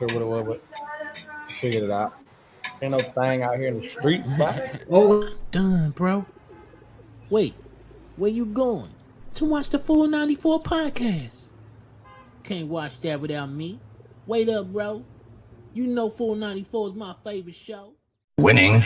sure what it was, but figured it out. Ain't no thing out here in the streets, but Oh, done, bro. Wait, where you going? To watch the Full 94 podcast. Can't watch that without me. Wait up, bro. You know Full 94 is my favorite show. Winning.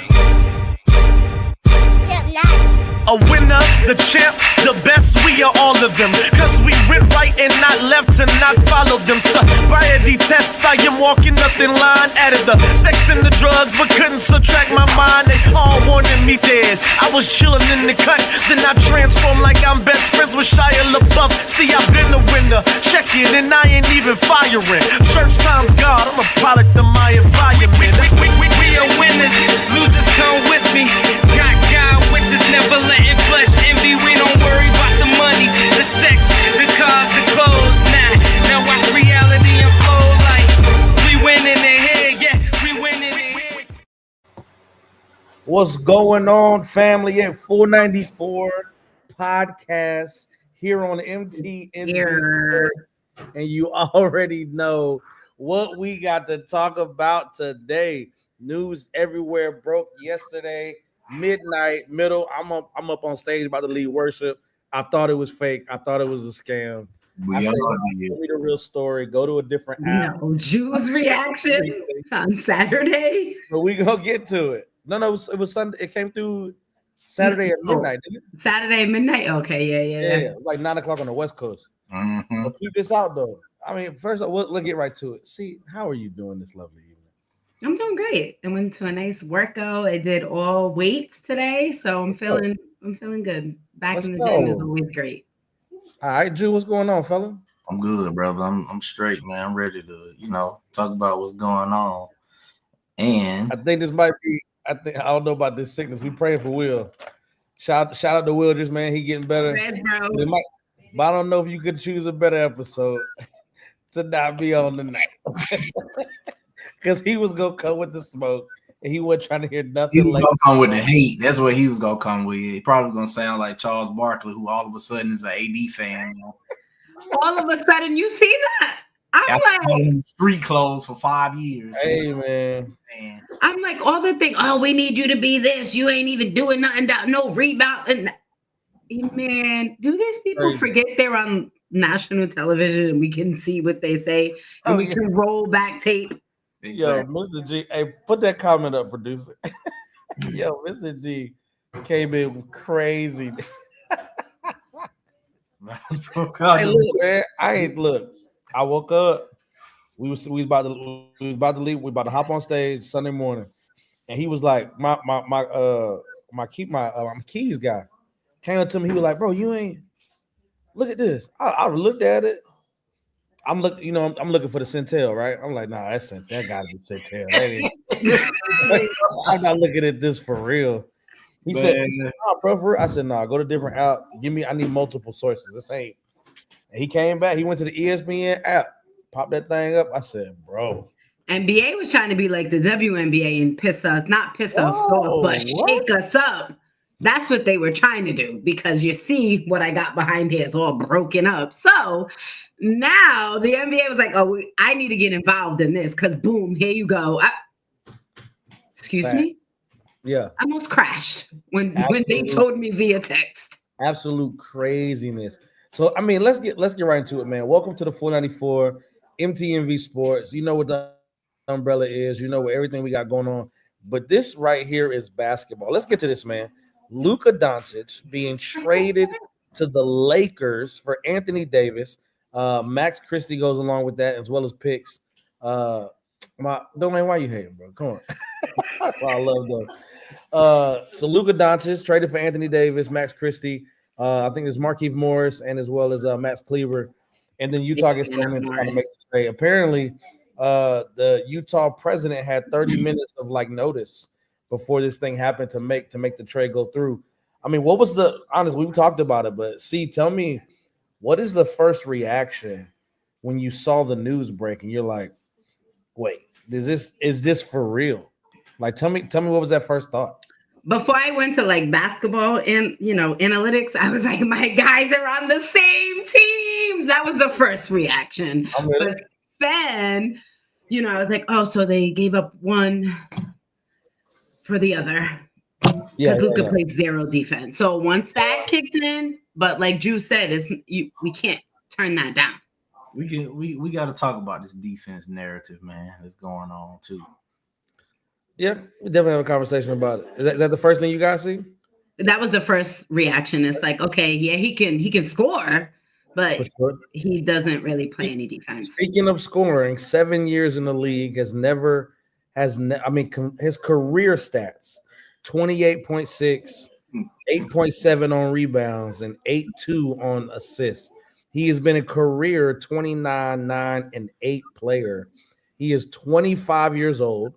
A winner, the champ, the best, we are all of them. Cause we went right and not left and not followed them. Sobriety tests, I am walking up in line. Added the sex and the drugs, but couldn't subtract my mind. They all wanted me dead. I was chilling in the cut, then I transformed like I'm best friends with Shia LaBeouf. See, I've been a winner, check it, and I ain't even firing. Church time's God, I'm a product of my environment. We are winners, losers come with me. Got God with us, never letting flesh envy. We don't worry about the money, the sex, the cars, the clothes. Now watch reality unfold like we winning the head, yeah, we winning the head. what's going on, family? At 494 podcast here on MTN, and you already know what we got to talk about today. News everywhere broke yesterday. Midnight, middle. I'm up on stage about to lead worship. I thought it was fake. I thought it was a scam. I said, give me the real story. Go to a different app. No, Jew's reaction on Saturday. But we gonna get to it. No, it was Sunday. It came through Saturday at midnight, didn't it? Saturday at midnight. Okay, yeah. It was like 9:00 on the West Coast. Mm-hmm. But keep this out though. I mean, first we'll get right to it. See, how are you doing this lovely evening? I'm doing great. I went to a nice workout. I did all weights today, so I'm feeling good. Back in the gym is always great. All right, Drew, what's going on, fella? I'm good, brother. I'm straight, man. I'm ready to, talk about what's going on. And I think this might be. I don't know about this sickness. We praying for Will. Shout out to Will, just man, he getting better. Yes, bro. But I don't know if you could choose a better episode to not be on tonight. Because he was gonna come with the smoke and he wasn't trying to hear nothing. He was gonna come with the hate. That's what he was gonna come with. He probably gonna sound like Charles Barkley, who all of a sudden is an AD fan. All of a sudden, you see that? I'm like street clothes for 5 years. Hey man. I'm like all the thing. Oh, we need you to be this. You ain't even doing nothing. No rebound. And man, do these people forget they're on national television and we can see what they say and we can roll back tape? Yo, Mr. G, hey, put that comment up, producer. Yo, Mr. G came in crazy. Hey, look, man, I woke up. We was about to leave. We about to hop on stage Sunday morning, and he was like, my keys guy came up to me. He was like, bro, you ain't look at this. I looked at it. I'm looking for the Centel, right? I'm like, nah, that gotta be Centel. I'm not looking at this for real. He said, nah, bro, for real. I said, nah, go to different app. I need multiple sources. This ain't. And he came back. He went to the ESPN app, popped that thing up. I said, bro. NBA was trying to be like the WNBA and not piss us off, but shake us up. That's what they were trying to do, because you see what I got behind here is all broken up. So now the NBA was like, oh, I need to get involved in this because boom, here you go. Excuse me? Yeah. I almost crashed when they told me via text. Absolute craziness. So, I mean, let's get right into it, man. Welcome to the 494 MTNV Sports. You know what the umbrella is. You know what everything we got going on. But this right here is basketball. Let's get to this, man. Luka Doncic being traded to the Lakers for Anthony Davis. Max Christie goes along with that, as well as picks. Domain, why you hating, bro? Come on. I love those. So Luka Doncic traded for Anthony Davis, Max Christie. I think there's Markieff Morris and as well as Max Kleber. And then Utah gets thrown in to kind of make the trade. Apparently, the Utah president had 30 minutes of notice before this thing happened to make the trade go through. I mean, what was we've talked about it, but tell me, what is the first reaction when you saw the news break and you're like, wait, is this for real? Tell me what was that first thought? Before I went to basketball and analytics, I was like, my guys are on the same team. That was the first reaction. But then I was like, oh, so they gave up one for the other Yeah, because Luca yeah. plays zero defense. So once that kicked in, but like Drew said, we can't turn that down. We got to talk about this defense narrative, man, that's going on too. Yeah, we definitely have a conversation about it. Is that the first thing you guys see? That was the first reaction. It's like, okay, yeah, he can score, For but sure. he doesn't really play any defense. Speaking of scoring, 7 years in the league his career stats 28.6, 8.7 on rebounds, and 8.2 on assists. He has been a career 29, 9, and 8 player. He is 25 years old.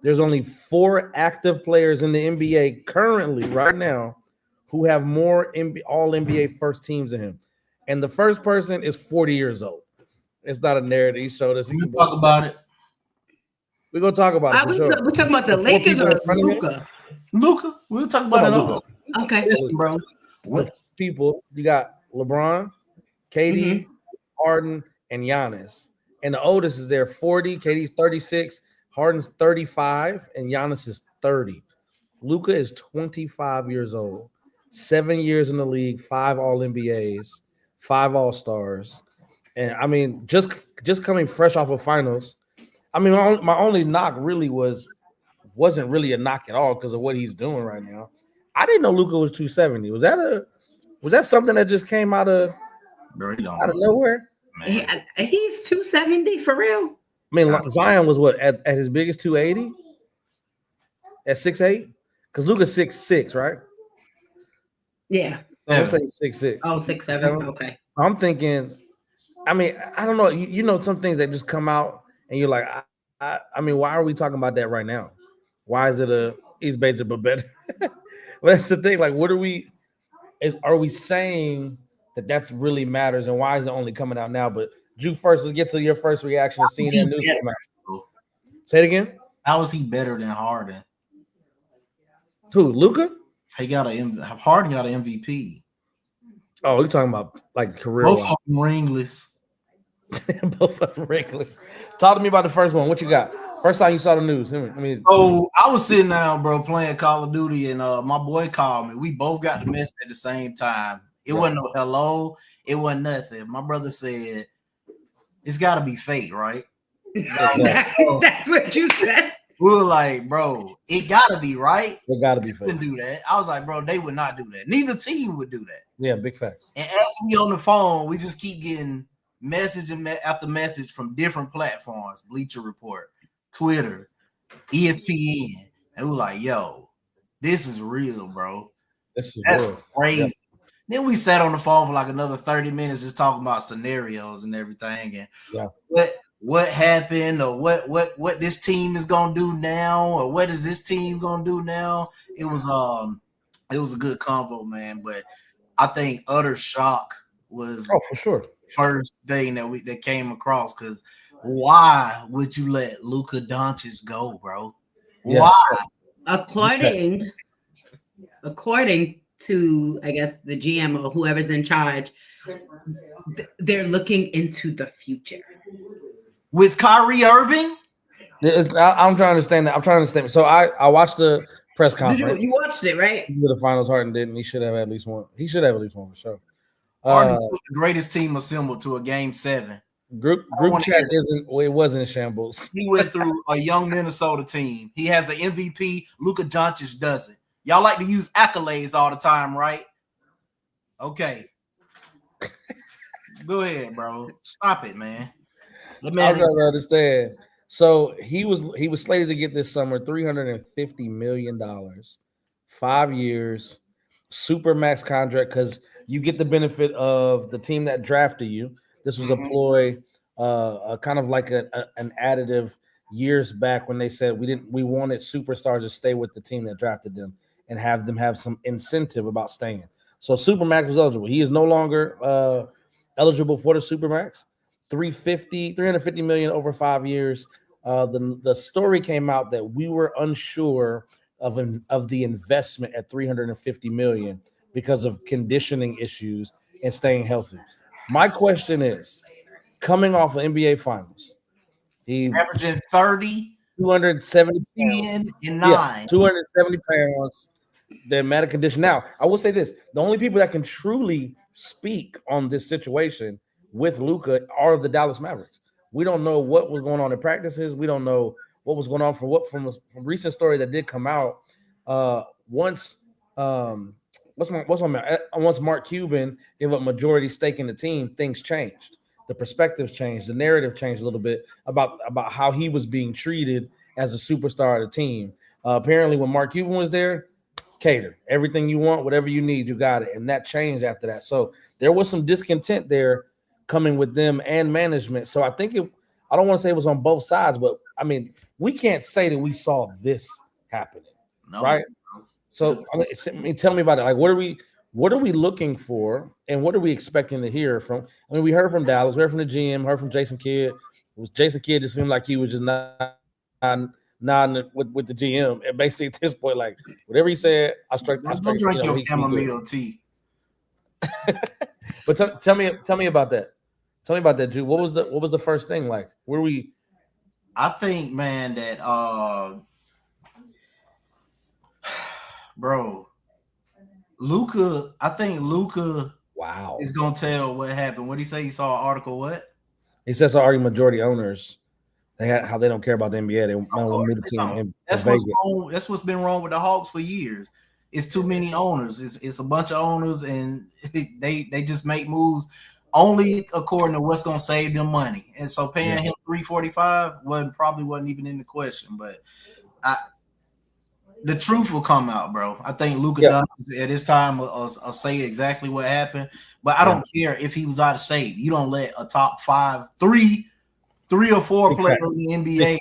There's only 4 active players in the NBA currently, right now, who have more all NBA first teams than him. And the first person is 40 years old. It's not a narrative. He showed us. We talk about it. We're going to talk about it for sure. We're talking about the Lakers or Luka? Luka. We'll talk about it all. Okay. Listen, bro. What people, you got LeBron, KD, Harden, and Giannis. And the oldest is there 40. KD's 36. Harden's 35. And Giannis is 30. Luka is 25 years old. 7 years in the league. 5 All-NBAs. 5 All-Stars. And, I mean, just coming fresh off of finals, I mean, my only knock really wasn't really a knock at all because of what he's doing right now. I didn't know Luka was 270. Was that something that just came out of nowhere? He's 270 for real. I mean, Zion was what at his biggest 280 at 6'8"? Because Luka's 6'6", right? Yeah. I'm saying 6'6". Oh, 6'7". Okay. I'm thinking. I mean, I don't know. You know, some things that just come out and you're like, I mean, why are we talking about that right now? Why is it he's better but better? But that's the thing. Like, are we saying that's really matters, and why is it only coming out now? But Drew, first, let's get to your first reaction of seeing that news come out. Say it again. How is he better than Harden? Who, Luka? Harden got an MVP. Oh, you're talking about like career. Both of them ringless. Both of them ringless. Talk to me about the first one. What you got? First time you saw the news. So I was sitting down, bro, playing Call of Duty, and my boy called me. We both got the message at the same time. It wasn't no hello. It wasn't nothing. My brother said, "It's got to be fake, right?" That's what you said. We were like, "Bro, it got to be right. It got to be fake." Couldn't do that. I was like, "Bro, they would not do that. Neither team would do that." Yeah, big facts. And as we on the phone, we just keep getting message after message from different platforms: Bleacher Report, Twitter, ESPN, and we're like, "Yo, this is real, bro. That's real. Crazy." Yep. Then we sat on the phone for like another 30 minutes just talking about scenarios and everything, and what happened, or what this team is gonna do now, or what is this team gonna do now. It was a good convo, man. But I think utter shock was for sure first thing that came across, because why would you let Luka Doncic go, bro? Why? According to, I guess, the GM or whoever's in charge, they're looking into the future. With Kyrie Irving? I'm trying to understand that. I'm trying to understand. So I watched the press conference. You watched it, right? The finals, Harden didn't. He should have at least one. He should have at least one for sure. Harden was the greatest team assembled to a game 7. Group chat it wasn't in shambles. He went through a young Minnesota team. He has an MVP. Luka Doncic doesn't. Y'all like to use accolades all the time, right? Okay. Go ahead, bro. Stop it, man. I'm trying to understand. So he was slated to get this summer $350 million, 5 years, super max contract, because you get the benefit of the team that drafted you. This was a ploy, kind of like an additive years back when they said we wanted superstars to stay with the team that drafted them and have them have some incentive about staying. So Supermax was eligible. He is no longer eligible for the Supermax. $350 million over 5 years. The story came out that we were unsure of the investment at $350 million because of conditioning issues and staying healthy. My question is, coming off of NBA Finals, He averaging 30, 270 pounds. 10, and Yeah, 9. 270 pounds. The medical condition. Now, I will say this: the only people that can truly speak on this situation with Luka are the Dallas Mavericks. We don't know what was going on in practices. We don't know what was going on from recent story that did come out. Once once Mark Cuban gave up majority stake in the team, things changed. The perspectives changed. The narrative changed a little bit about how he was being treated as a superstar of the team. Apparently, when Mark Cuban was there, cater everything you want, whatever you need, you got it. And that changed after that. So there was some discontent there coming with them and management. So I don't want to say it was on both sides, but I mean, we can't say that we saw this happening, No. right? So tell me about it. Like, what are we looking for, and what are we expecting to hear from? I mean, we heard from Dallas, we heard from the GM, heard from Jason Kidd. Jason Kidd just seemed like he was just nodding with the GM, and basically at this point, like whatever he said, I strike. Don't drink your chamomile tea. But tell me about that. Tell me about that, Jude. What was the first thing like? Where we? I think, man, that bro, Luka. I think Luka. Wow. Is gonna tell what happened. What did he say? He saw an article. What? He says already majority owners. How they don't care about the NBA. They want to move the team. That's what's been wrong with the Hawks for years. It's too many owners. It's a bunch of owners, and they just make moves only according to what's gonna save them money. And so paying him $345 probably wasn't even in the question. But the truth will come out, bro. I think Luka Doncic at this time will say exactly what happened. But I don't care if he was out of shape. You don't let a top 5, 3 or 4 players in the NBA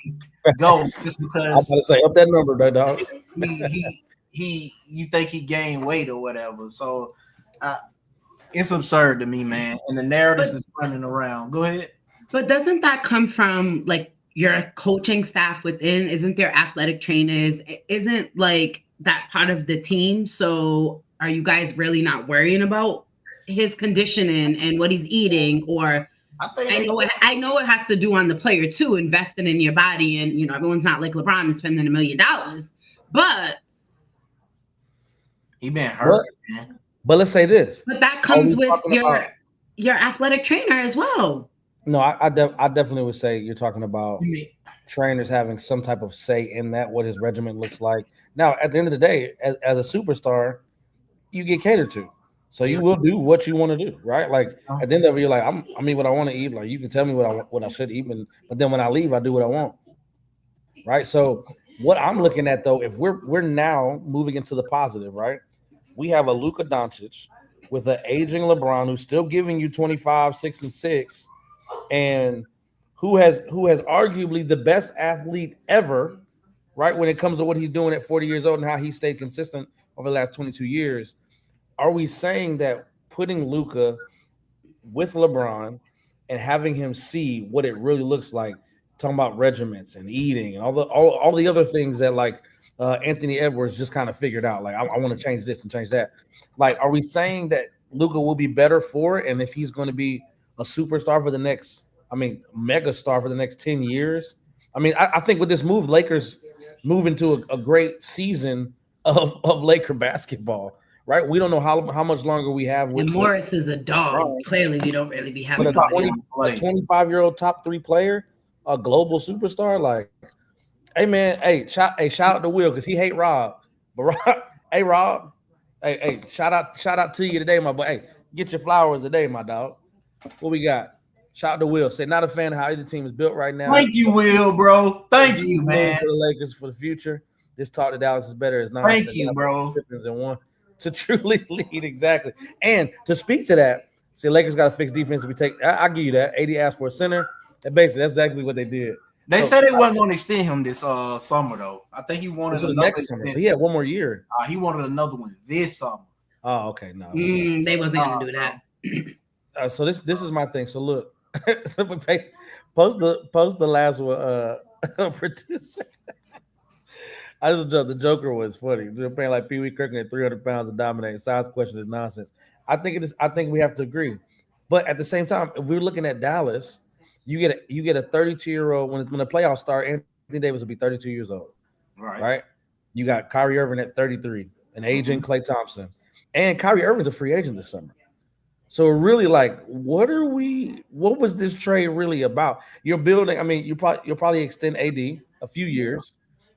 go just because I was about to say up that number, though, dog. you think he gained weight or whatever. So it's absurd to me, man. And the narratives is running around. Go ahead. But doesn't that come from like your coaching staff within? Isn't there athletic trainers? Isn't like that part of the team? So are you guys really not worrying about his conditioning and what he's eating? Or I know it has to do on the player too, investing in your body, and everyone's not like LeBron and spending $1 million, but he been hurt. Man. But let's say this. But that comes with your athletic trainer as well. No, I definitely would say you're talking about trainers having some type of say in that, what his regimen looks like. Now, at the end of the day, as a superstar, you get catered to. So you will do what you want to do, right? Like at the end of it, you're like, I eat what I want to eat. Like you can tell me what I should eat, but then when I leave, I do what I want, right? So what I'm looking at though, if we're now moving into the positive, right? We have a Luka Doncic with an aging LeBron who's still giving you 25, 6, and 6, and who has arguably the best athlete ever, right? When it comes to what he's doing at 40 years old and how he stayed consistent over the last 22 years. Are we saying that putting Luka with LeBron and having him see what it really looks like, talking about regiments and eating and all the other things that like Anthony Edwards just kind of figured out, like I want to change this and change that. Like, are we saying that Luka will be better for it, and if he's going to be a superstar for the next, mega star for the next 10 years? I think with this move, Lakers move into a great season of Laker basketball. Right, we don't know how much longer we have. And Morris is a dog. Clearly, we don't really be having a 25-year-old top 3 player, a global superstar. Like, hey man, shout out to Will because he hate Rob. But Rob, shout out to you today, my boy. Hey, get your flowers today, my dog. What we got? Shout out to Will. Say not a fan of how the team is built right now. Thank you, Will, bro. Thank you, man. For the Lakers for the future. This talk to Dallas is better as nonsense. Thank you, bro. And one. To truly lead, exactly. And to speak to that, see, Lakers got to fix defense. I'll give you that. AD asked for a center. And basically, that's exactly what they did. They said they wasn't going to extend him this summer, though. I think he wanted another next summer. He had one more year. He wanted another one this summer. Oh, okay. No. They wasn't going to do that. So this is my thing. So look, post the last one. Producer. I just joke. The Joker was funny. They're playing like Pee Wee Kirkland at 300 pounds and dominating. Size question is nonsense. I think we have to agree. But at the same time, if we're looking at Dallas, You get a 32-year-old when the playoffs start. Anthony Davis will be 32 years old, right? You got Kyrie Irving at 33, an agent Klay Thompson, and Kyrie Irving's a free agent this summer. So really, like, what was this trade really about? You're building. I mean, you'll probably extend AD a few years,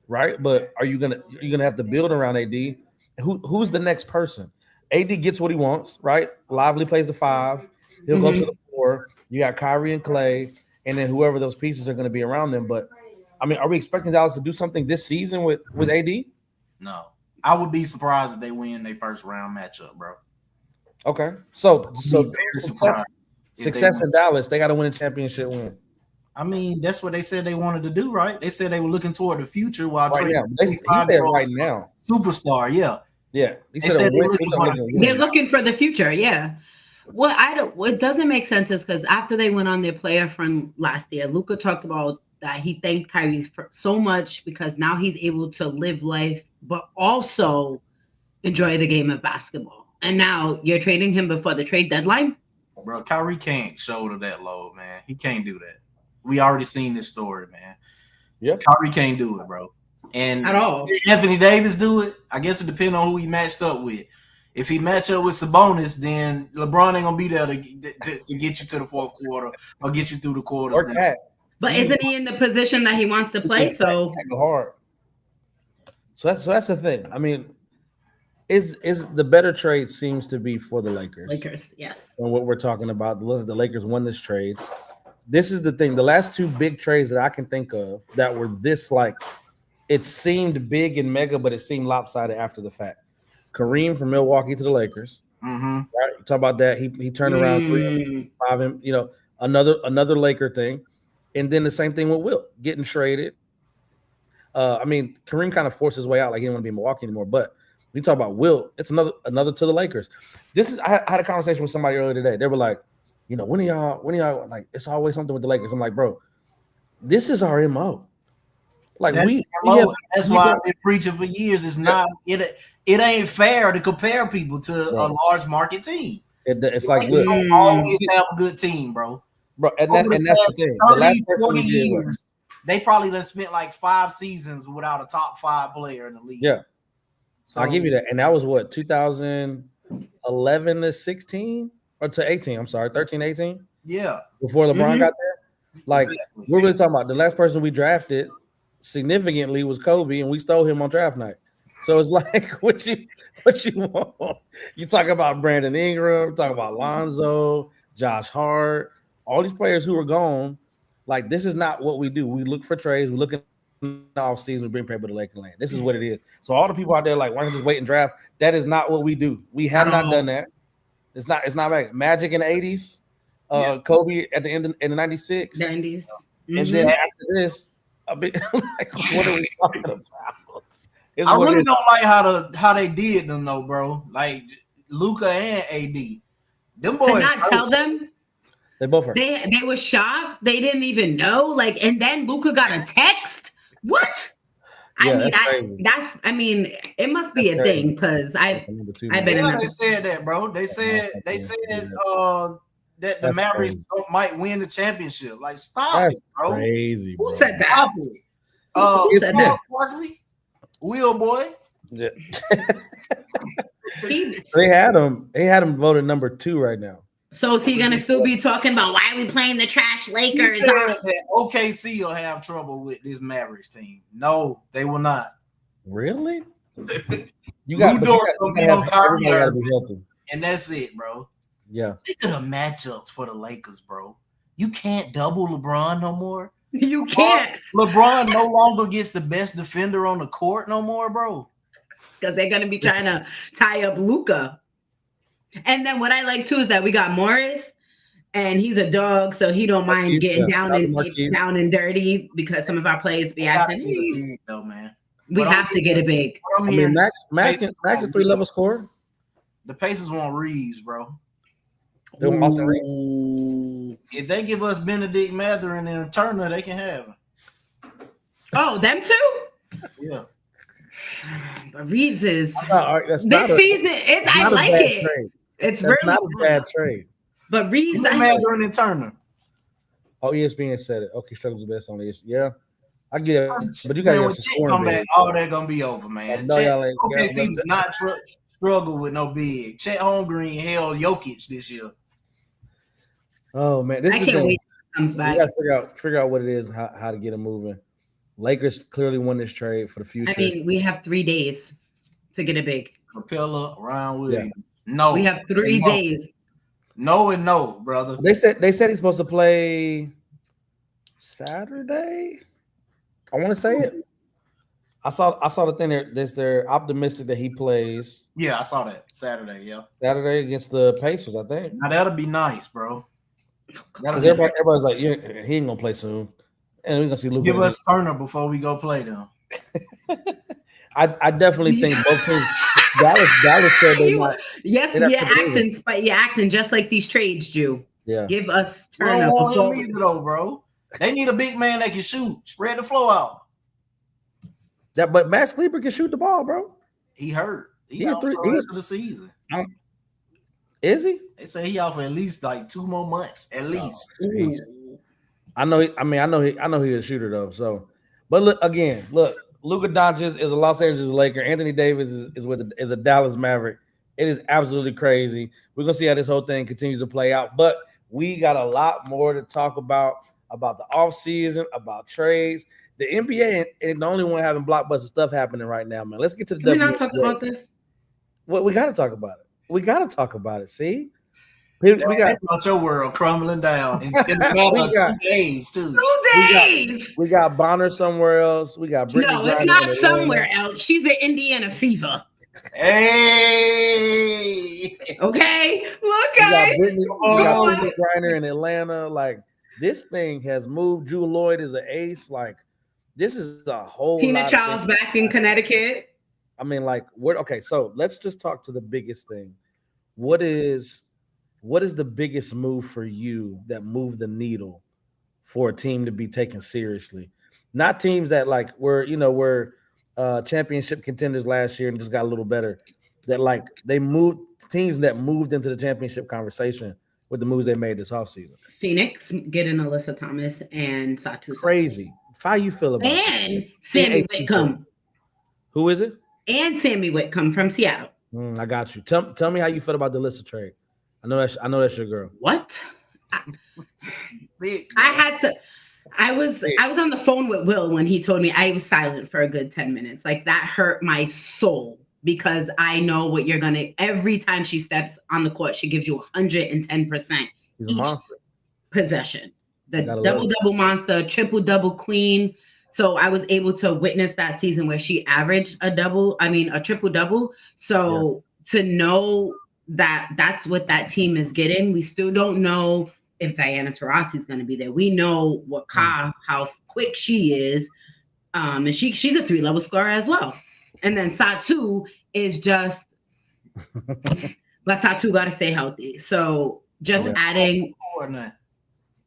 right? But you're gonna have to build around AD. Who's the next person? AD gets what he wants, right? Lively plays the 5. He'll go to the 4. You got Kyrie and Klay, and then whoever those pieces are going to be around them. But I mean, are we expecting Dallas to do something this season with AD? No, I would be surprised if they win their first round matchup, bro. Okay, so success in Dallas, they got to win a championship win. I mean, that's what they said they wanted to do, right? They said they were looking toward the future while trading. He said right now, superstar, yeah. He said they're looking for the future, yeah. What doesn't make sense is because after they went on their player friend last year, Luka talked about that he thanked Kyrie for so much because now he's able to live life, but also enjoy the game of basketball. And now you're trading him before the trade deadline? Bro, Kyrie can't shoulder that load, man. He can't do that. We already seen this story, man. Yeah. Kyrie can't do it, bro. And at all. Anthony Davis do it. I guess it depends on who he matched up with. If he match up with Sabonis, then LeBron ain't gonna be there to get you to the fourth quarter or get you through the quarters. But isn't he in the position that he wants to play? So hard. So that's the thing. I mean, is the better trade seems to be for the Lakers. Lakers, yes. And what we're talking about, the Lakers won this trade. This is the thing. The last 2 big trades that I can think of that were this, like, it seemed big and mega, but it seemed lopsided after the fact. Kareem from Milwaukee to the Lakers. Right? You talk about that. He turned around 3 5, and another Laker thing. And then the same thing with Wilt getting traded. I mean, Kareem kind of forced his way out, like he didn't want to be in Milwaukee anymore. But when you talk about Wilt, it's another to the Lakers. I had a conversation with somebody earlier today. They were like, when are y'all like, it's always something with the Lakers. I'm like, bro, this is our MO. Like that's why I've been preaching for years. It's not it ain't fair to compare people to a large market team. It's like always have a good team, bro. And that's the thing. 30, the last 40 years, they probably done spent like 5 seasons without a top 5 player in the league. Yeah. So I'll give you that. And that was what, 2011 to 16 or to 18? I'm sorry, 13, 18? Yeah. Before LeBron got there. Like, we're really talking about the last person we drafted significantly was Kobe, and we stole him on draft night. So it's like, what you want? You talk about Brandon Ingram, talk about Lonzo, Josh Hart, all these players who are gone. Like, this is not what we do. We look for trades. We look in the offseason. We bring people to Laker land. This is what it is. So all the people out there like, why don't you just wait and draft? That is not what we do. We have not done that. It's not Magic in the 80s. Kobe at the end in the 96. 90s. And then after this, a bit like, what are we talking about? I really don't like how they did them though, bro. Like Luka and AD. Them boys to not tell them. They both are. They were shocked. They didn't even know. Like, and then Luka got a text. What? Yeah, I mean, it must be a thing because I've been. They said that, bro. They said that the Mavericks might win the championship. Like, stop it, bro. Crazy. Who said that? Stop it. Who said that? Sparkly? Will boy. Yeah. They had him voted number 2 right now. So is he gonna still be talking about why are we playing the trash Lakers? He said that OKC will have trouble with this Mavericks team. No, they will not. Really? You got to be on Kyrie, and that's it, bro. Yeah. Think of the matchups for the Lakers, bro. You can't double LeBron no more. You can't. LeBron no longer gets the best defender on the court no more, bro. Because they're gonna be trying to tie up Luka. And then what I like too is that we got Morris, and he's a dog, so he don't mind getting down and dirty because some of our players be acting. Though, man. We have to get it big. I mean, Max is 3-level scorer. The Pacers want Reeves, bro. If they give us Benedict Mathurin and Turner, they can have him. Oh, them too? Yeah. But Reeves is this season. I like it. Trade. It's that's really not a bad trade. But Reeves, Mathurin and Turner. Oh, ESPN said it. Okay, struggles best on the Yeah, I get it, but you gotta get Man, some when Chet scoring come big. back, all that gonna be over, I man. know Chet, y'all ain't. OKC does not struggle with no big. Chet Holmgren held Jokic this year. Oh man, this I is the can't thing. wait till he comes We back. gotta figure out what it is, how to get him moving. Lakers clearly won this trade for the I future. mean, we have 3 days to get it big. Capella, Ryan Williams. Yeah. No. We have 3 days. No and no, brother. They said he's supposed to play Saturday. I want to say it. I saw the thing there. They're optimistic that he plays Yeah, I saw that Saturday. Yeah. Saturday against the Pacers. I think Now that'll be nice, bro. because everybody's like, yeah, he ain't gonna play soon, and we're gonna see Luka. Give us Turner before we go play them. I definitely think both teams. Dallas said they're not. Yes, you're acting just like these trades, Jew. Yeah. Give us We don't Turner. want him either, though, bro. They need a big man that can shoot, spread the floor out. But Matt Sleeper can shoot the ball, bro. He hurt. He Yeah, out for the rest of the season. Is he? They say he out for at least like 2 more months, at least. I know. I know he's a shooter though. So, but look, Luka Doncic is a Los Angeles Laker. Anthony Davis is a Dallas Maverick. It is absolutely crazy. We're gonna see how this whole thing continues to play out. But we got a lot more to talk about the offseason, about trades. The NBA ain't the only one having blockbuster stuff happening right now, man. Let's get to the Can we not talk about this? Well, we got to talk about it. We got to talk about it. See, we got your world crumbling down in the matter of 2 days too. 2 days. We got Bonner somewhere else. We got Brittany. No, it's not somewhere else. She's an Indiana Fever. Hey. Okay. Look, guys. We got Brittany Griner in Atlanta. Like this thing has moved. Drew Lloyd is an ace. Like this is a whole. Tina Child's back in Connecticut. I mean, like what? Okay, so let's just talk to the biggest thing. What is the biggest move for you that moved the needle for a team to be taken seriously? Not teams that like were championship contenders last year and just got a little better. That like they moved teams that moved into the championship conversation with the moves they made this offseason. Phoenix getting Alyssa Thomas and Satu. Crazy. How you feel about it? And Sammy Whitcomb. Who is it? And Sammy Whitcomb from Seattle. I got you. Tell me how you feel about the Alyssa trade. I know that's your girl. What? I was on the phone with Will when he told me. I was silent for a good 10 minutes. Like that hurt my soul because I know what you're gonna. Every time she steps on the court, she gives you 110% each possession. The double monster, triple queen. So I was able to witness that season where she averaged a triple double. So to know that that's what that team is getting, we still don't know if Diana Taurasi is going to be there. We know how quick she is, and she's a 3-level scorer as well. And then Satu is just, but Satu got to stay healthy. So just adding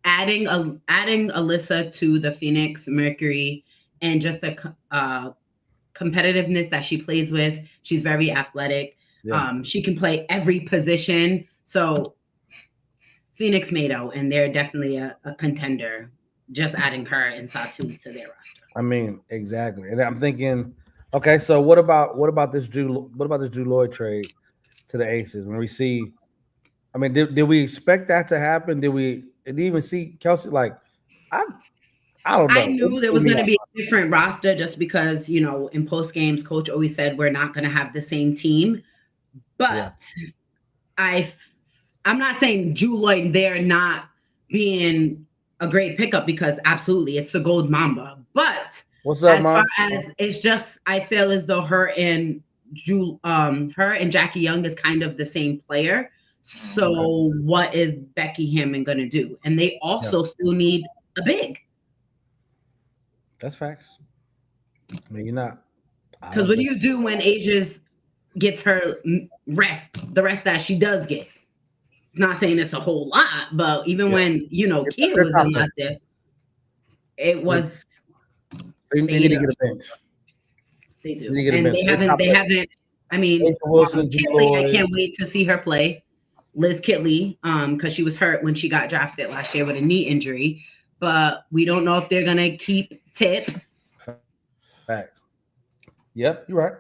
Alyssa to the Phoenix Mercury and just the competitiveness that she plays with. She's very athletic. Yeah. She can play every position. So Phoenix made out, and they're definitely a contender. Just adding her and Satu to their roster. I mean, exactly. And I'm thinking, okay, so what about this Drew Lloyd trade to the Aces? When we see, I mean, did we expect that to happen? Did we even see Kelsey? Like, I don't know. I knew there was going to be a different roster just because, in post games, coach always said we're not going to have the same team. But I'm not saying Drew Lloyd there not being a great pickup because absolutely it's the gold mamba. But what's up, as far as it's just, I feel as though her and Jackie Young is kind of the same player. So what is Becky Hammond going to do? And they also still need a big. That's facts. I mean, you're not. Because what do you do when Asia gets her rest, the rest that she does get? Not saying it's a whole lot, but even when, Keita was in last year, it was. They need to get a bench. They do. And they haven't, I mean, Kitley, I can't wait to see her play. Liz Kitley, because she was hurt when she got drafted last year with a knee injury. but we don't know if they're gonna keep Tip. Facts. Yep, you're right.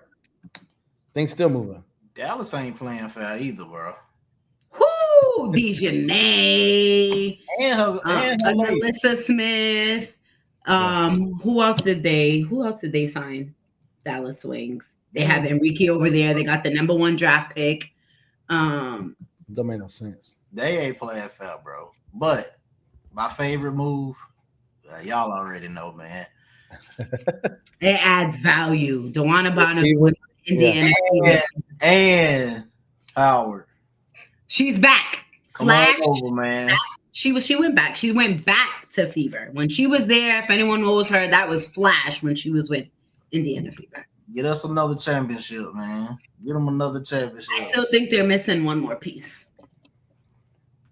Things still moving. Dallas ain't playing fair either, bro. Whoo, Dejanay, And her lady. Alyssa Smith. Who else did they sign? Dallas Wings. They have Enrique over there. They got the #1 draft pick. Don't make no sense. They ain't playing fair, bro. But my favorite move, y'all already know, man. It adds value. Dewana Bonner with Indiana. And Howard. She's back. Come Flash. on over, man. She went back. She went back to Fever. When she was there, if anyone knows her, that was Flash when she was with Indiana Fever. Get us another championship, man. Get them another championship. I still think they're missing one more piece.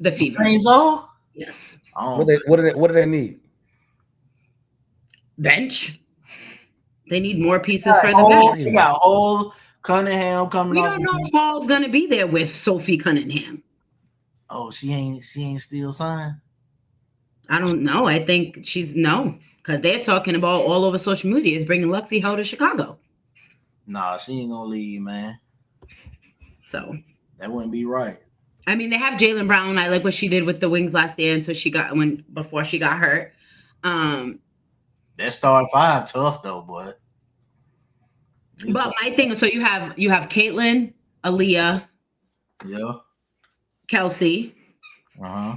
The Fever. So? Yes. What do they need? Bench. They need more pieces for the bench. They got Hall, Cunningham coming. We don't know if Hall's gonna be there with Sophie Cunningham. Oh, she ain't still signed. I don't know. I think she's because they're talking about all over social media is bringing Lexi Hall to Chicago. Nah, she ain't gonna leave, man. So that wouldn't be right. I mean, they have Jaylen Brown. I like what she did with the Wings last year until before she got hurt. That starting five tough though, boy. But my thing is, so you have Caitlin, Aaliyah, Kelsey. Uh-huh.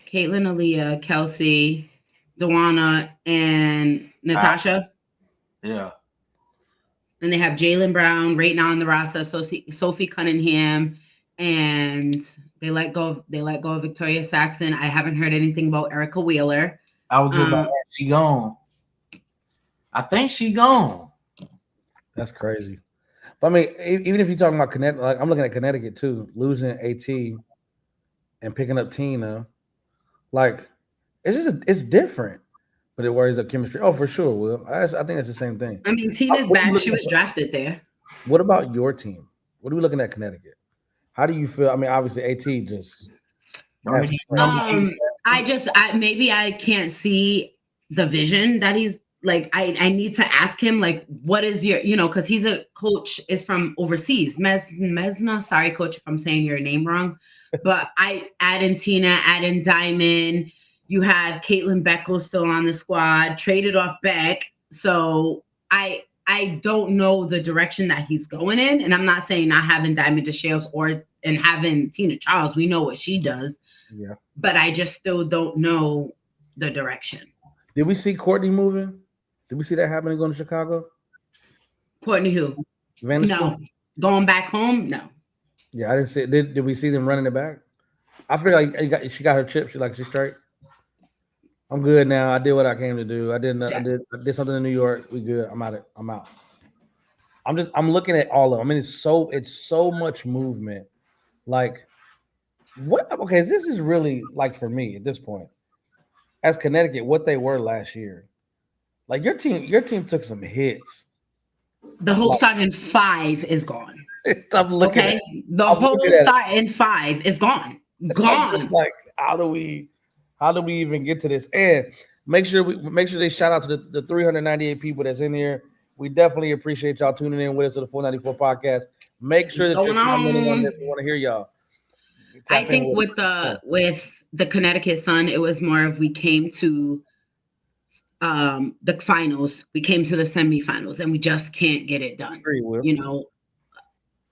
Caitlin, Aaliyah, Kelsey, Dewana, and Natasha. Yeah. And they have Jaylen Brown right now on the roster, Sophie Cunningham, and they let go of Victoria Saxon. I haven't heard anything about Erica Wheeler. I was just about she gone. I think she gone. That's crazy. But I mean, even if you're talking about Connecticut, like I'm looking at Connecticut too, losing AT and picking up Tina, like it's different, but it worries up chemistry. Oh, for sure, Will. I think that's the same thing. I mean, Tina's back. She was drafted there. What about your team? What are we looking at Connecticut? How do you feel? I mean, obviously AT just. Maybe I can't see the vision that he's like. I need to ask him like, what is your, because he's a coach is from overseas. Mesna, sorry, coach, if I'm saying your name wrong, but I add in Tina, add in Diamond. You have Caitlin Beckel still on the squad, traded off Beck. So I don't know the direction that he's going in, and I'm not saying not having Diamond DeShales and having Tina Charles. We know what she does. Yeah. But I just still don't know the direction. Did we see Courtney moving? Did we see that happening going to Chicago? Courtney who? No. Going back home? No. Yeah, I didn't see it. Did we see them running it back? I feel like she got her chip. She's straight. I'm good now. I did what I came to do. I did something in New York. We good. I'm out. I'm looking at all of them. I mean, it's so much movement. Like, what? Okay, this is really like for me at this point, as Connecticut, what they were last year. Like your team took some hits. The whole starting five is gone. I'm looking. Okay, the whole starting five is gone. Gone. Like, how do we even get to this? And make sure they shout out to the 398 people that's in here. We definitely appreciate y'all tuning in with us to the 494 podcast. Make sure that you're commenting on this. We want to hear y'all. I think with the Connecticut Sun, it was more of we came to the finals, we came to the semifinals, and we just can't get it done.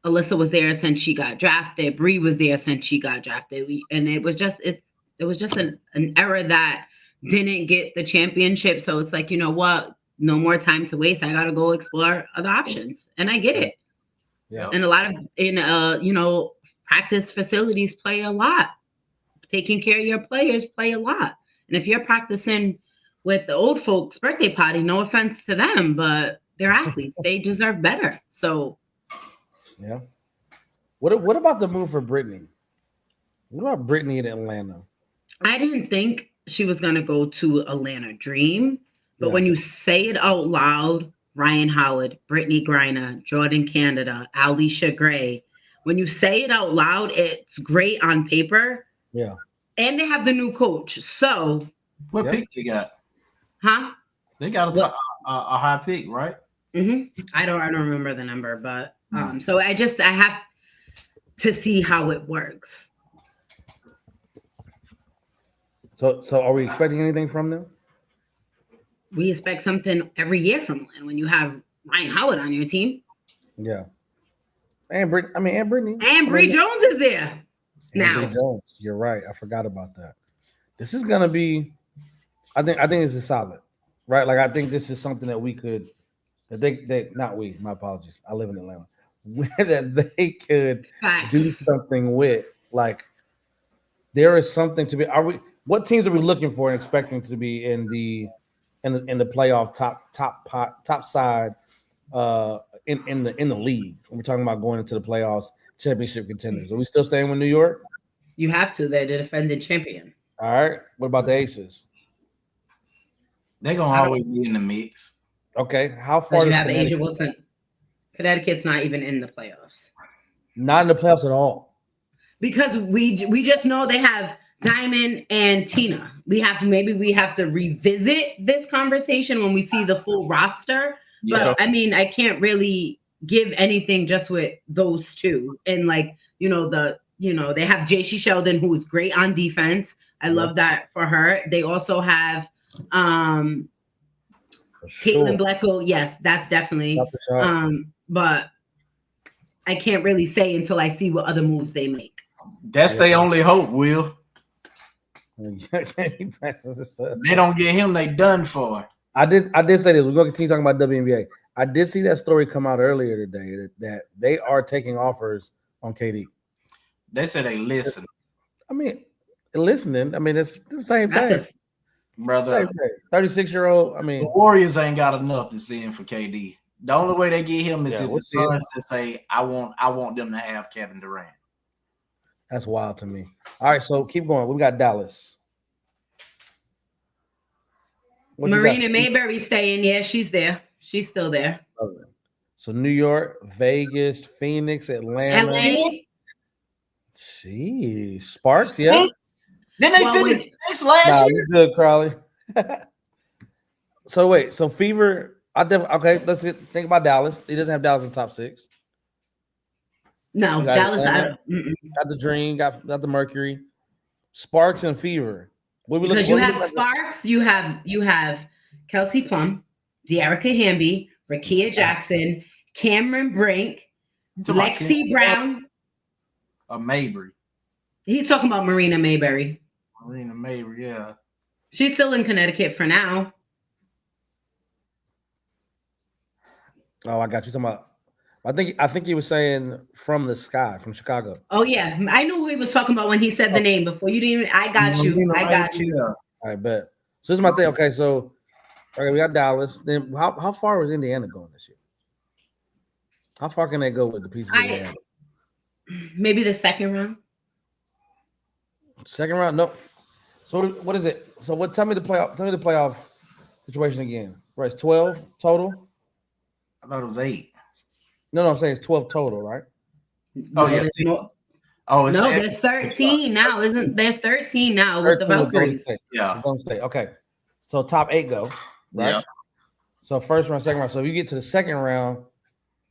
Alyssa was there since she got drafted. Bree was there since she got drafted. It was just an era that didn't get the championship. So it's like, you know what? No more time to waste. I got to go explore other options, and I get it. Yeah. And a lot of practice facilities play a lot. Taking care of your players play a lot. And if you're practicing with the old folks' birthday party, no offense to them, but they're athletes. They deserve better. So, yeah. What about the move for Brittany? What about Brittany in Atlanta? I didn't think she was going to go to Atlanta Dream, but when you say it out loud, Ryan Howard, Brittany Griner, Jordan Canada, Alicia Gray, when you say it out loud, it's great on paper. Yeah. And they have the new coach. So, What pick they got? huh? They got a high pick, right? I don't remember the number, but so I have to see how it works. So are we expecting anything from them? We expect something every year from Lynn when you have Ryan Howard on your team. Yeah. And Brittany. And Bree Jones is there. Now. Bree Jones. You're right. I forgot about that. This is gonna be. I think this is solid, right? Like I think this is something that we could. That they not we. My apologies. I live in Atlanta. That they could do something with. Like there is something to be. Are we? What teams are we looking for and expecting to be in the playoff top side in the league? When we're talking about going into the playoffs, championship contenders. Are we still staying with New York? You have to. They're the defending champion. All right. What about the Aces? They're gonna always be in the mix. Okay. How far does you have Asia Wilson? Connecticut's not even in the playoffs. Not in the playoffs at all. Because we just know they have Diamond and Tina. We have to revisit this conversation when we see the full roster. Yeah. But I mean, I can't really give anything just with those two. And like, they have JC Sheldon, who is great on defense. I love that for her. They also have Caitlin Blecko. Yes, that's definitely. But I can't really say until I see what other moves they make. That's their only hope, Will. They don't get him, they done for. I did say this. We're going to continue talking about WNBA. I did see that story come out earlier today that they are taking offers on KD. They said they listen. I mean, listening. I mean, it's the same thing. Brother, 36-year-old. I mean, the Warriors ain't got enough to send for KD. The only way they get him is if the Suns to say, I want them to have Kevin Durant. That's wild to me. All right, so keep going. We got Dallas. Marina Mayberry staying. Yeah, she's there. She's still there. So New York, Vegas, Phoenix, Atlanta. LA. Jeez. Sparks, yeah. Then they finished sixth last year. Good, Crowley. So wait, so Fever. Okay, let's think about Dallas. He doesn't have Dallas in top 6. No, Dallas. Got the Dream, got the Mercury, Sparks and Fever. Because you have Sparks, you have Kelsey Plum, De'Arica Hamby, Rakia Jackson, Cameron Brink, Lexi Brown, Mayberry. He's talking about Marina Mayberry. Marina Mayberry, yeah. She's still in Connecticut for now. Oh, I got you talking about. I think he was saying from the sky, from Chicago. Oh yeah, I knew who he was talking about when he said the name before. You didn't even. I got you. I got you. I bet. So this is my thing. Okay, so we got Dallas. Then how far was Indiana going this year? How far can they go with the pieces? Maybe the second round. Second round, no. So what is it? So what? Tell me the playoff situation again. Right, it's 12 total. I thought it was 8. No, I'm saying it's 12 total, right? Oh yeah. There's 13 now, isn't there's 13 now with the Valkyries? Yeah. Golden State. Okay. So top 8 go, right? Yeah. So first round, second round. So if you get to the second round,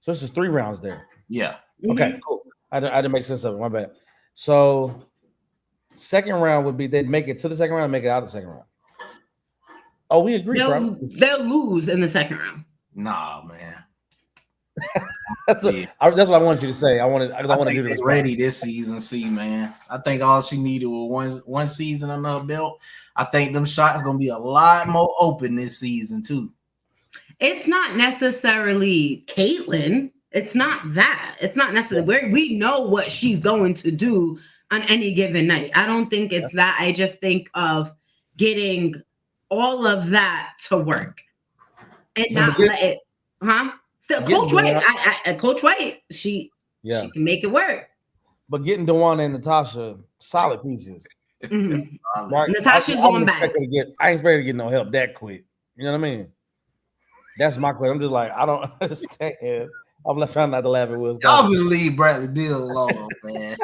so this is 3 rounds there. Yeah. Okay, cool. I didn't make sense of it. My bad. So second round would be they'd make it to the second round and make it out of the second round. Oh, we agree, they'll lose in the second round. Nah, man. That's what I wanted you to say. I want to do this. Ready this season, man. I think all she needed was one season under her belt. I think them shots gonna be a lot more open this season too. It's not necessarily Caitlin. It's not that. It's not necessarily we know what she's going to do on any given night. I don't think it's that. I just think of getting all of that to work and not let it. Still, Coach White. Coach White. She can make it work. But getting DeWanna and Natasha, solid pieces. Mm-hmm. Right? Natasha's going back. I ain't expecting to get no help that quick. You know what I mean? That's my question. I'm just like, I don't understand I'm not trying not to laugh at Will's Y'all comment. gonna leave Bradley Beal alone, man.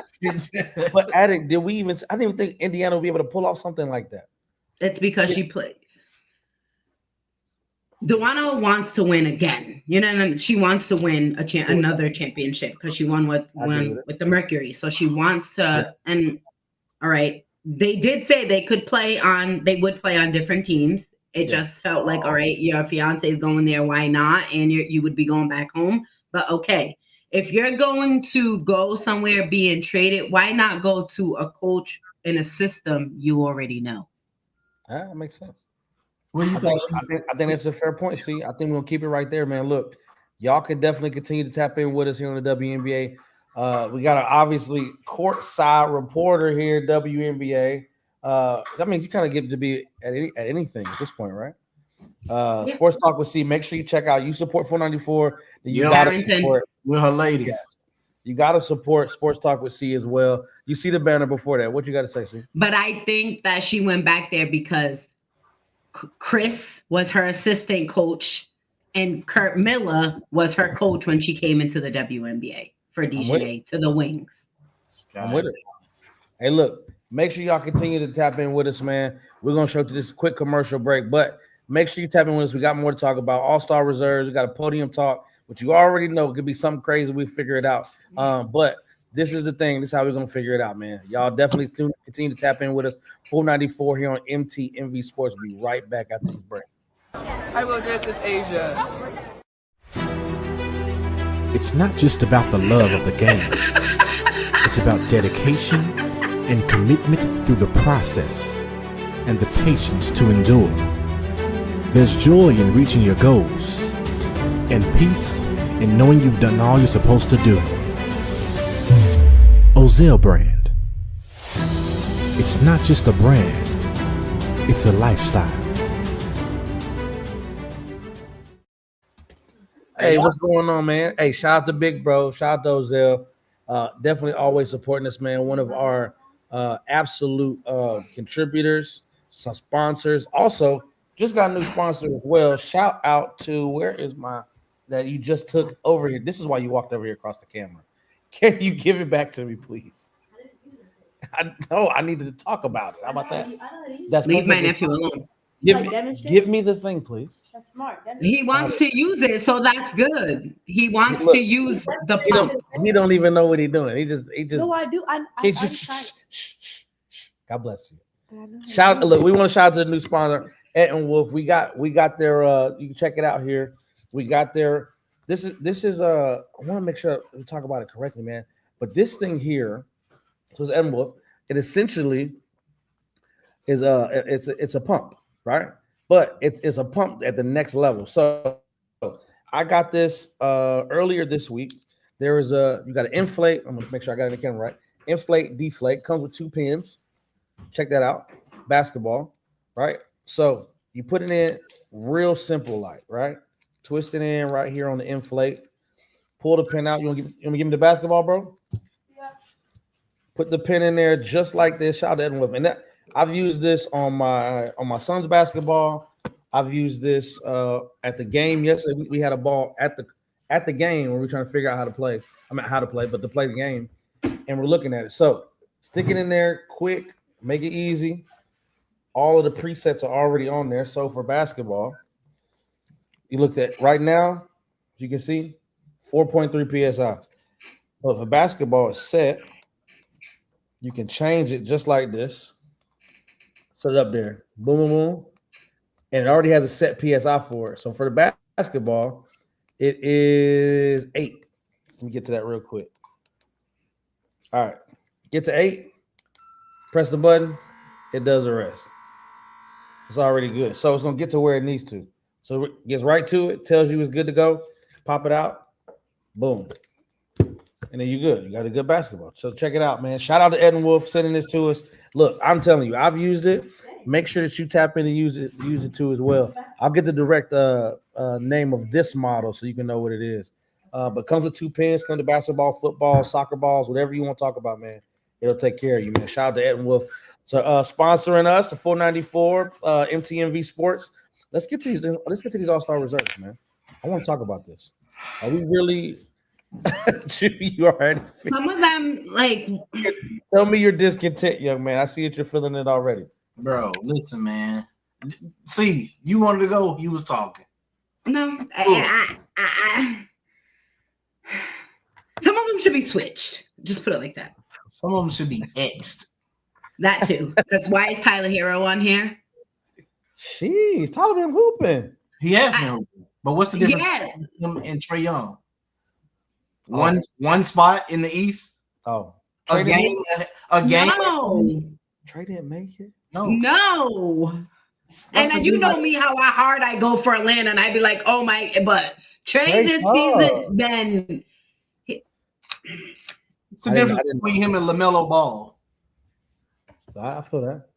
But Addict, did we even? I didn't even think Indiana would be able to pull off something like that. It's because she played. Duano wants to win again. You know what I mean? She wants to win another championship because she won with the Mercury. So she wants to. And all right, they did say they would play on different teams. It just felt like, all right, your fiance is going there, why not? And you would be going back home. But okay, if you're going to go somewhere being traded, why not go to a coach in a system you already know? That makes sense. What do you think? I think that's a fair point. See, I think we're gonna keep it right there, man. Look, y'all can definitely continue to tap in with us here on the WNBA. We got an obviously courtside reporter here, WNBA. I mean, you kind of get to be at anything at this point, right? Sports Talk with C. Make sure you check out. You support 494. You gotta support with her lady. Yes. You gotta support Sports Talk with C as well. You see the banner before that. What you got to say, C? But I think that she went back there because Chris was her assistant coach, and Kurt Miller was her coach when she came into the WNBA for DJ to the Wings. I'm with it. Hey, look, make sure y'all continue to tap in with us, man. We're going to show to this quick commercial break, but make sure you tap in with us. We got more to talk about. All-Star reserves. We got a podium talk, which you already know could be something crazy. We figure it out. But this is the thing. This is how we're going to figure it out, man. Y'all definitely continue to tap in with us. 494 here on MTMV Sports. We'll be right back after this break. I will dress as Asia. It's not just about the love of the game. It's about dedication and commitment through the process and the patience to endure. There's joy in reaching your goals and peace in knowing you've done all you're supposed to do. Ozell brand. It's not just a brand, it's a lifestyle. Hey, what's going on, man? Hey, shout out to Big Bro. Shout out to Ozell. Definitely always supporting us, man. One of our absolute contributors, some sponsors. Also, just got a new sponsor as well. Shout out to, where is my, that you just took over here. This is why you walked over here across the camera. Can you give it back to me, please? I know I needed to talk about it. How about that? That's leave my nephew alone. Give me the thing, please. That's smart. He wants to use it, so that's good. He wants to use the pump. He don't even know what he's doing. He just. No, I do. God bless you. Shout! Look, we want to shout out to the new sponsor, Ed and Wolf. We got their. You can check it out here. We got their. This is. I want to make sure we talk about it correctly, man. But this thing here, so it's Ed and Wolf. It essentially is it's a pump, right? But it's a pump at the next level. So I got this earlier this week. There is you got to inflate. I'm gonna make sure I got it in the camera right. Inflate, deflate. Comes with 2 pins. Check that out. Basketball, right? So you put it in real simple, like, right? Twist it in right here on the inflate. Pull the pin out. You want to give me the basketball, bro? Yeah. Put the pin in there just like this. Shout out to Edwin Whip. And that, I've used this on my son's basketball. I've used this at the game yesterday. We had a ball at the game when we were trying to figure out how to play. I mean, how to play, but to play the game. And we're looking at it. So stick it in there quick. Make it easy. All of the presets are already on there. So for basketball, you looked at right now, you can see 4.3 PSI. So if a basketball is set, you can change it just like this. Set it up there. Boom, boom, boom. And it already has a set PSI for it. So for the basketball, it is 8. Let me get to that real quick. All right. Get to 8. Press the button, it does the rest. It's already good. So it's going to get to where it needs to. So it gets right to it, tells you it's good to go. Pop it out. Boom. And then you're good. You got a good basketball. So check it out, man. Shout out to Ed and Wolf sending this to us. Look, I'm telling you, I've used it. Make sure that you tap in and use it too as well. I'll get the direct name of this model so you can know what it is. But comes with 2 pins, comes to basketball, football, soccer balls, whatever you want to talk about, man. It'll take care of you, man. Shout out to Ed and Wolf. So sponsoring us, the 494 MTMV Sports. Let's get to these All-Star reserves, man. I want to talk about this. Are we really You already. Some of them, like, Tell me you're discontent, young man. I see that you're feeling it already. Bro, listen, man. See, you wanted to go. You was talking. no. Some of them should be switched. Just put it like that. Some of them should be X'd. That too. Because why is Tyler Hero on here? Jeez, Tyler been hooping. He has been hooping. But what's the difference between him and Trae Young? One spot in the East. Oh, A game. No. Trae didn't make it. No. And you know me, how hard I go for Atlanta, and I'd be like, oh my, but Trae this season, then. What's the difference between him and LaMelo Ball? I feel that.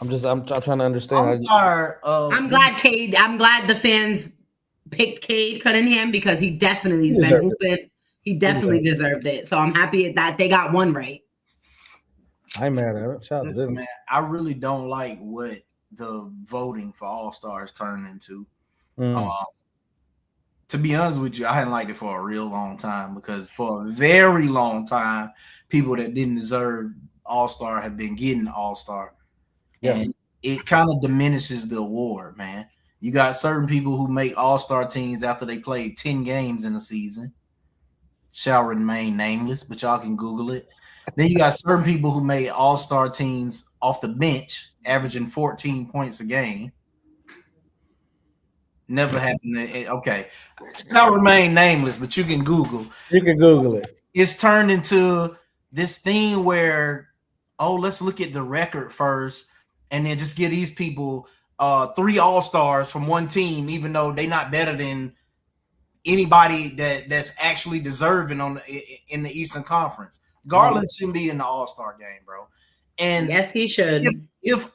I'm trying to understand. I'm tired of. I'm glad the fans picked Cade Cunningham because he definitely has been hooping. He definitely deserved it. So I'm happy that they got one right. I'm mad at it. Shout out to them. Man, I really don't like what the voting for All-Stars turned into. To be honest with you, I hadn't liked it for a real long time because for a very long time, people that didn't deserve All-Star have been getting All-Star. Yeah. And it kind of diminishes the award, man. You got certain people who make All-Star teams after they played 10 games in a season. Shall remain nameless, but y'all can Google it. Then you got certain people who made All-Star teams off the bench, averaging 14 points a game. Never happened. Okay. Shall remain nameless, but you can Google. You can Google it. It's turned into this thing where, let's look at the record first, and then just give these people 3 All-Stars from one team, even though they're not better than anybody that's actually deserving in the Eastern Conference. Garland shouldn't be in the All-Star game, bro. And yes, he should. If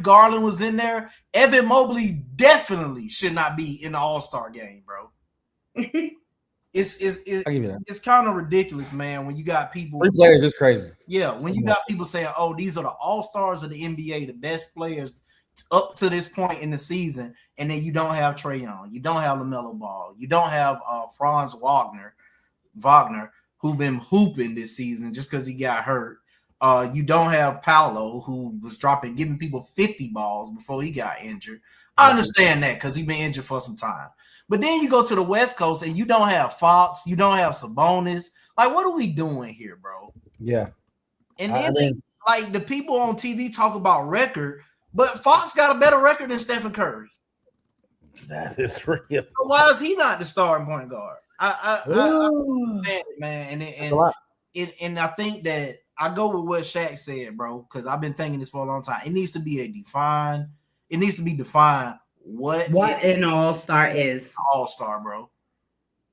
Garland was in there, Evan Mobley definitely should not be in the All-Star game, bro. It's kind of ridiculous, man. When you got people, 3 players is crazy. Yeah, when you got people saying, "Oh, these are the All-Stars of the NBA, the best players up to this point in the season," and then you don't have Trae Young, you don't have LaMelo Ball, you don't have Franz Wagner, who been hooping this season just because he got hurt. You don't have Paolo, who was giving people 50 balls before he got injured. I understand that because he's been injured for some time. But then you go to the West Coast and you don't have Fox, you don't have Sabonis. Like, what are we doing here, bro? Yeah. And then the people on TV talk about record, but Fox got a better record than Stephen Curry. That is real. So why is he not the starting point guard? I understand it, man. And I think that I go with what Shaq said, bro, because I've been thinking this for a long time. It needs to be defined what an All-Star is. All-Star, bro.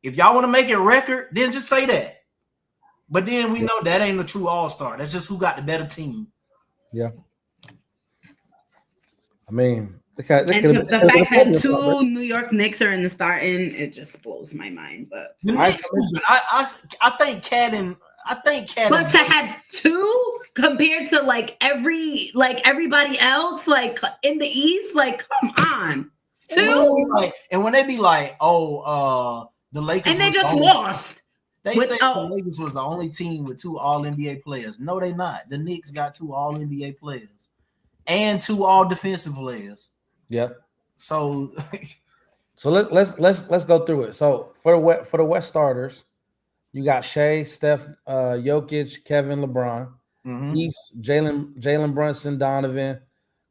If y'all want to make it record, then just say that. But then we know that ain't a true All-Star. That's just who got the better team. Yeah. I mean, the fact that 2 New York Knicks are in the starting, it just blows my mind. But the Knicks, I think Cat and but to have 2 compared to everybody else, in the East, come on, 2. And when they be like, the Lakers, and they just lost. They say the Lakers was the only team with 2 All-NBA players. No, they not. The Knicks got 2 All-NBA players and 2 All-Defensive players. Yep. So let's go through it. So for the West starters, you got Shea, Steph, Jokic, Kevin, LeBron. East, Jalen Brunson, Donovan,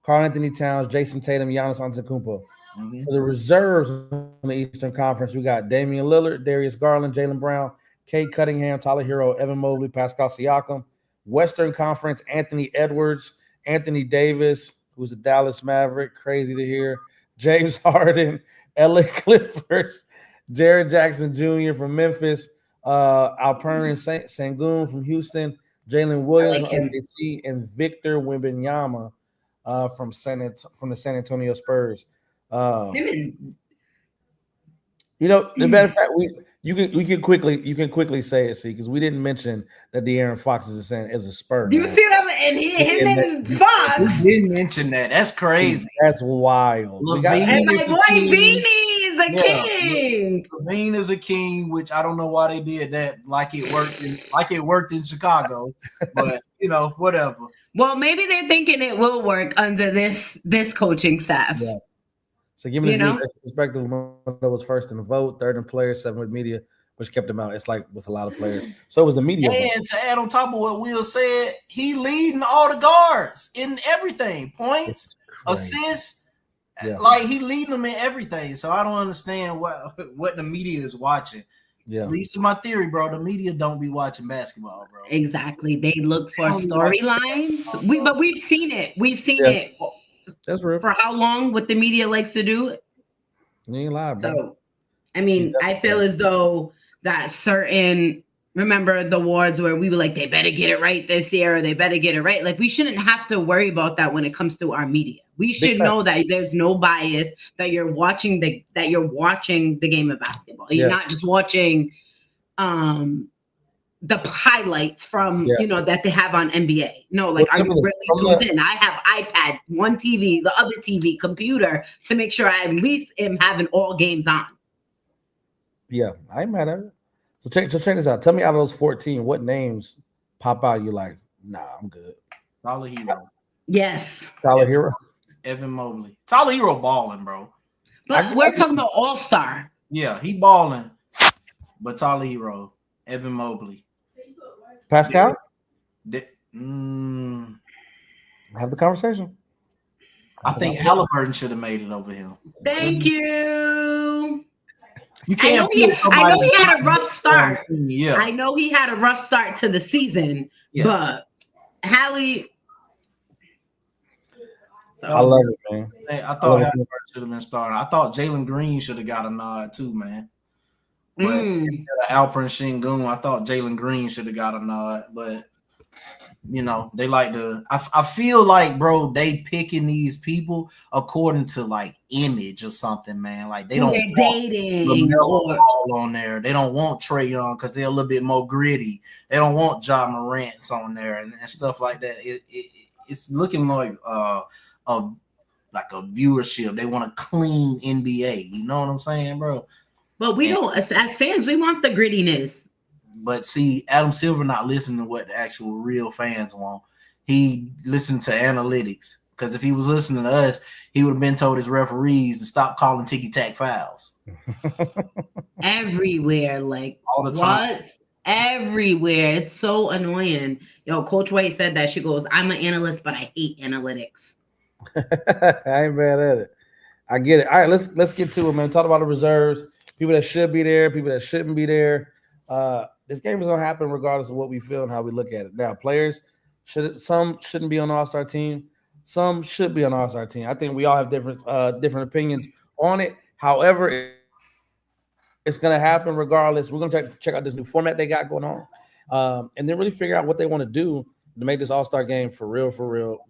Karl Anthony Towns, Jason Tatum, Giannis Antetokounmpo. For the reserves on the Eastern Conference, we got Damian Lillard, Darius Garland, Jaylen Brown, Cade Cunningham, Tyler Hero, Evan Mobley, Pascal Siakam. Western Conference, Anthony Edwards, Anthony Davis, who's a Dallas Maverick, crazy to hear, James Harden, LA Clippers, Jared Jackson Jr. from Memphis, Alperen Sengun from Houston, Jalen Williams from OKC, and Victor Wembanyama from the San Antonio Spurs. The matter of fact, you can quickly say it, see, because we didn't mention that De'Aaron Fox is a Spur. Do you see that? And him and Fox. We didn't mention that. That's crazy. That's wild. And my boy Beanies. is a king. Levine is a king, which I don't know why they did that. Like it worked in Chicago, but whatever. Well, maybe they're thinking it will work under this coaching staff. Yeah. So give me the perspective. That was first in the vote, third in players, seventh with media, which kept him out. It's like with a lot of players. So it was the media. And to add on top of what Will said, he leading all the guards in everything, points, assists. Yeah. Like he leading them in everything. So I don't understand what the media is watching. Yeah. At least in my theory, bro, the media don't be watching basketball, bro. Exactly. They look for storylines. But we've seen it. We've seen it. That's real. For how long? What the media likes to do. You ain't lying, bro. So, I mean, I feel as though that certain. Remember the awards where we were like, they better get it right this year, or they better get it right. Like, we shouldn't have to worry about that when it comes to our media. We should know that there's no bias, that you're watching the game of basketball. You're not just watching the highlights from that they have on NBA. No, like, are you really tuned in? I have iPad, one TV, the other TV, computer to make sure I at least am having all games on. Yeah, I ain't mad at it. So check this out. Tell me, out of those 14, what names pop out? You like, nah, I'm good. Tyler Hero. Yes. Tyler Hero. Evan Mobley. Tyler Hero balling, bro. But we're talking about all-star. Yeah, he balling. But Tyler Hero, Evan Mobley. Pascal? Have the conversation. I think Halliburton should have made it over him. Thank you. You can't. I know he had a rough start. Yeah, I know he had a rough start to the season, but Hallie. So, I love it, man. Hey, I thought Halliburton should have been starting. I thought Jalen Green should have got a nod too, man. But Alperen Sengun, I thought Jalen Green should have got a nod, but they like to. I feel like, bro, they picking these people according to like image or something, man. Like they don't want dating Ball on there. They don't want Trae Young because they're a little bit more gritty. They don't want Ja Morant's on there and stuff like that. It's looking like a viewership. They want a clean NBA. You know what I'm saying, bro? But we don't, as fans, we want the grittiness. But see, Adam Silver not listening to what the actual real fans want. He listened to analytics. Because if he was listening to us, he would have been told his referees to stop calling ticky-tack fouls. Everywhere, like all the time. What? Everywhere. It's so annoying. Yo, Coach White said that. She goes, I'm an analyst, but I hate analytics. I ain't bad at it. I get it. All right, let's get to it, man. Talk about the reserves. People that should be there, people that shouldn't be there. This game is gonna happen regardless of what we feel and how we look at it. Now, players some shouldn't be on the All-Star team, some should be on the All-Star team. I think we all have different opinions on it. However, it's gonna happen regardless. We're gonna check out this new format they got going on, and then really figure out what they want to do to make this All-Star game for real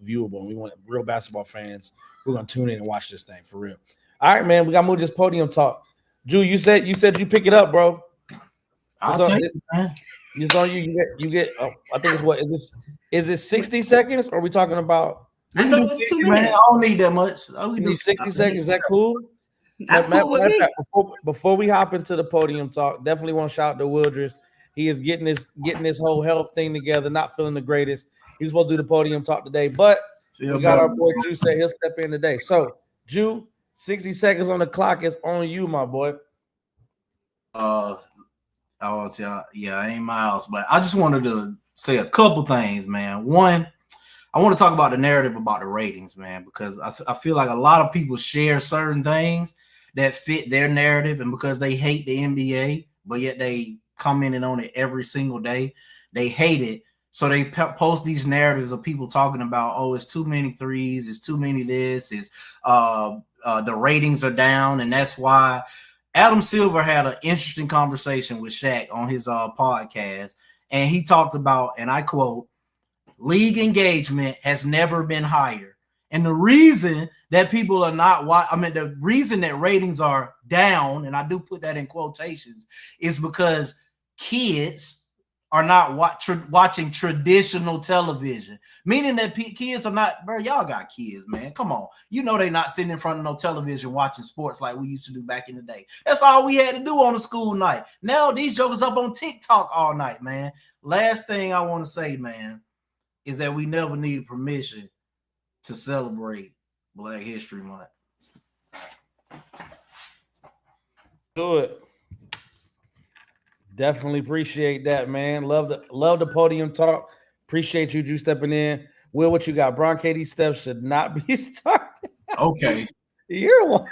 viewable. And we want real basketball fans. We're gonna tune in and watch this thing for real. All right, man. We gotta move this podium talk. Drew, you said you pick it up, bro. I'll take it, man. It's on you. You get. I think it's what is this? Is it 60 seconds? Or are we talking about? I thought 60, man. I don't need that much. I need 60 seconds. Is that cool? That's cool with me. Before we hop into the podium talk, definitely want to shout out to Wildress. He is getting his whole health thing together. Not feeling the greatest. He was supposed to do the podium talk today, but we got our boy Drew said he'll step in today. So, Drew, 60 seconds on the clock is on you, my boy. I ain't Miles, but I just wanted to say a couple things, man. One, I want to talk about the narrative about the ratings, man, because I feel like a lot of people share certain things that fit their narrative, and because they hate the NBA, but yet they commenting on it every single day, they hate it. So they post these narratives of people talking about, oh, it's too many threes, it's too many this, it's the ratings are down, and that's why. Adam Silver had an interesting conversation with Shaq on his podcast, and he talked about, and I quote, league engagement has never been higher. And the reason that people are not the reason that ratings are down, and I do put that in quotations, is because kids are not watching traditional television, meaning that kids are not, bro, y'all got kids, man. Come on. You know they not sitting in front of no television watching sports like we used to do back in the day. That's all we had to do on a school night. Now these jokers up on TikTok all night, man. Last thing I want to say, man, is that we never needed permission to celebrate Black History Month. Good. Definitely appreciate that, man. Love the podium talk. Appreciate you, Drew, stepping in. Will, what you got? Bron KD Steph should not be started. Okay. You're one.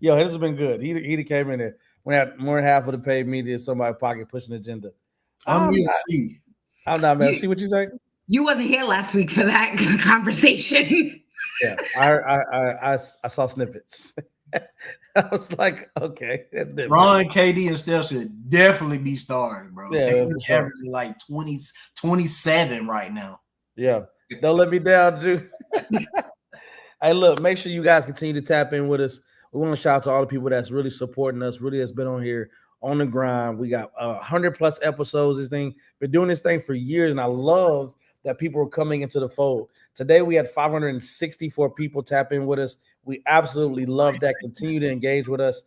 Yo, this has been good. He came in there. We had more than half of the paid media in somebody's pocket pushing agenda. I'm not, man. See what you say? You wasn't here last week for that conversation. Yeah, I saw snippets. I was like, okay. Ron, KD, and Steph should definitely be starting, bro. Yeah, sure. Averaging like 27 right now. Yeah. Don't let me down, Drew. Hey, look, make sure you guys continue to tap in with us. We want to shout out to all the people that's really supporting us, really has been on here on the grind. We got 100+ episodes. This thing, been doing this thing for years, and I love that people are coming into the fold. Today, we had 564 people tap in with us. We absolutely love that. Continue to engage with us.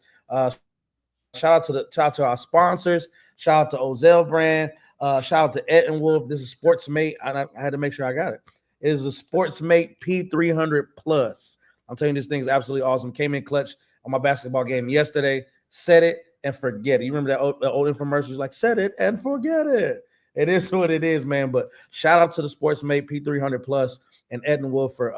Shout out to our sponsors. Shout out to Ozell Brand. Shout out to Ed and Wolf. This is Sportsmate. I had to make sure I got it. It is a Sportsmate P300 Plus. I'm telling you, this thing is absolutely awesome. Came in clutch on my basketball game yesterday. Set it and forget it. You remember that old infomercial? Like, set it and forget it. It is what it is, man. But shout out to the Sportsmate P300 Plus and Ed and Wolf for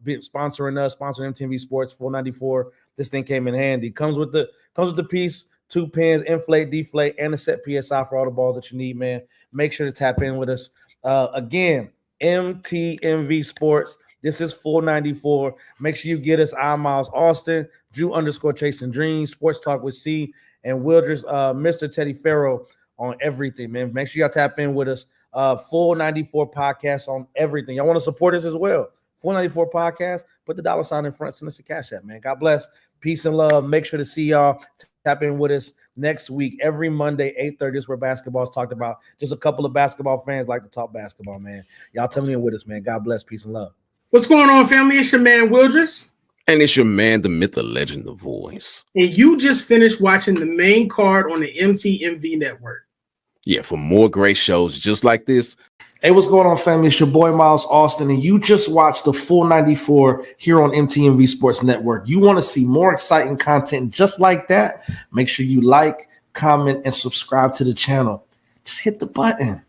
sponsoring us, sponsoring MTV Sports 494. This thing came in handy. Comes with the piece, 2 pins, inflate, deflate, and a set PSI for all the balls that you need, man. Make sure to tap in with us. Again, MTMV Sports. This is 494. Make sure you get us Miles Austin, Drew_Chasing Dreams, Sports Talk with C, and Wilders, Mr. Teddy Farrow on everything, man. Make sure y'all tap in with us. 494 podcast on everything. Y'all want to support us as well. 494 podcast. Put the $ in front. Send us a cash app, man. God bless. Peace and love. Make sure to see y'all. Tap in with us next week, every Monday, 8:30 is where basketball is talked about. Just a couple of basketball fans like to talk basketball, man. Y'all tell me in with us, man. God bless. Peace and love. What's going on, family? It's your man, Wilders. And it's your man, the myth, the legend, the voice. And you just finished watching the main card on the MTMV network. Yeah, for more great shows just like this. Hey, what's going on, family? It's your boy, Miles Austin, and you just watched the 494 here on MTMV Sports Network. You want to see more exciting content just like that? Make sure you like, comment, and subscribe to the channel. Just hit the button.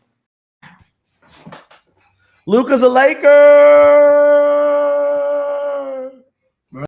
Luka's a Laker.